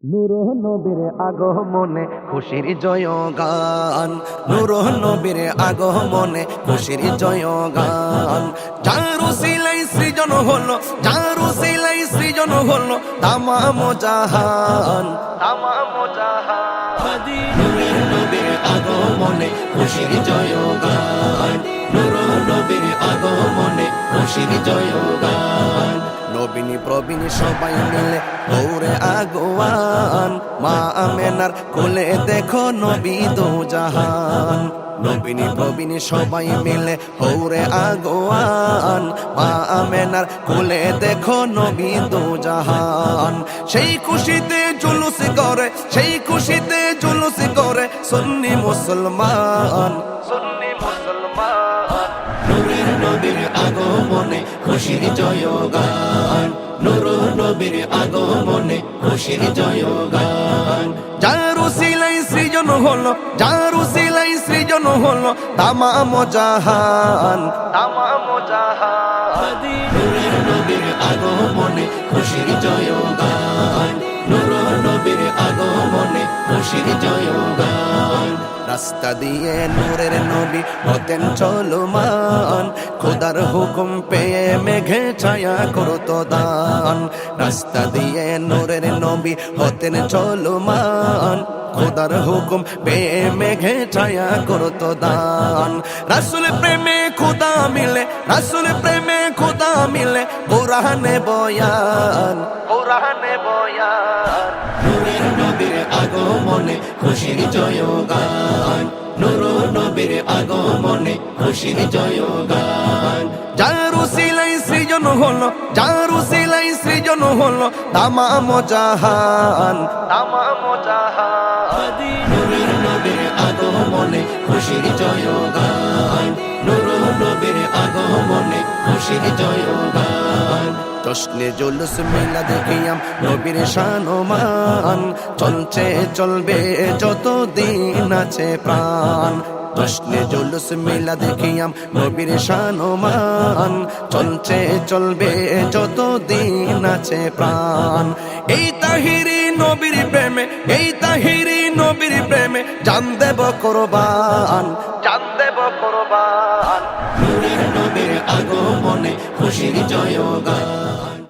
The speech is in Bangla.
নূর নবীর আগমনে খুশির জয়গান, নূর নবীর আগমনে খুশির জয়গান। যার উসিলাই সৃজন হলো, যার উসিলাই সৃজন হলো তামাম জাহান, তামাম জাহান। নূর নবীর আগমনে খুশির জয়গান, নূর নবীর আগমনে খুশির জয়গান। নবীনী প্রবীণ সবাই মিলে দৌড়ে আগোয়ান, মা আমেনার কোলে দেখো নবী দো জাহান। নবীনী প্রবীণ সবাই মিলে দৌড়ে আগোয়ান, মা আমেনার কোলে দেখো নবী দো জাহান। সেই খুশিতে জুলুস করে, সেই খুশিতে জুলুস করে সুন্নি মুসলমান, সুন্নি মুসলমান। নূরের নবীর আগমনে খুশির জয়গান, নূর নবীর আগমনে খুশির জয়গান। যার উসিলাই সৃজন হলো, যার উসিলাই সৃজন হলো তামাম জাহান, তামাম জাহান। নূরের নবীর আগমনে খুশির জয়গান, নূর নবীর আগমনে খুশির জয়গান। রাস্তা দিয়ে নূরের নবী হতেন চলমান, খোদার হুকুম পেয়ে মেঘে ছায়া করতো দান। রাস্তা দিয়ে নূরের নবী হতেন চলমান, খোদার হুকুম পেয়ে মেঘে ছায়া করতো দান। রাসূল প্রেমে খোদা মিলে, রাসূল প্রেমে খোদা মিলে কোরআনে বয়ান, কোরআনে বয়ান। নূরের নবীর আগমনে খুশির জয়গান, নূর নবীর আগমনে খুশির জয়গান। যার উসিলাই সৃজন হলো, যার উসিলাই সৃজন হলো তামাম জাহান, তামাম জাহান। নূরের নবীর আগমনে খুশির জয়গান, নূর নবীর আগমনে খুশির জয়গান। জশ্নে জুলুস মিলা দেখিয়াম নবীর শানমান, চলছে চলবে যতদিন আছে প্রাণ। জশ্নে জুলুস মিলা দেখিয়াম নবীর শানমান, চলছে চলবে যতদিন আছে প্রাণ। এই তাহিরি নবীর প্রেমে, এই তাহিরি নবীর প্রেমে জান দেব কোরবান, জান দেব কোরবান। নূরের নবীর আগমনে খুশির জয়গান।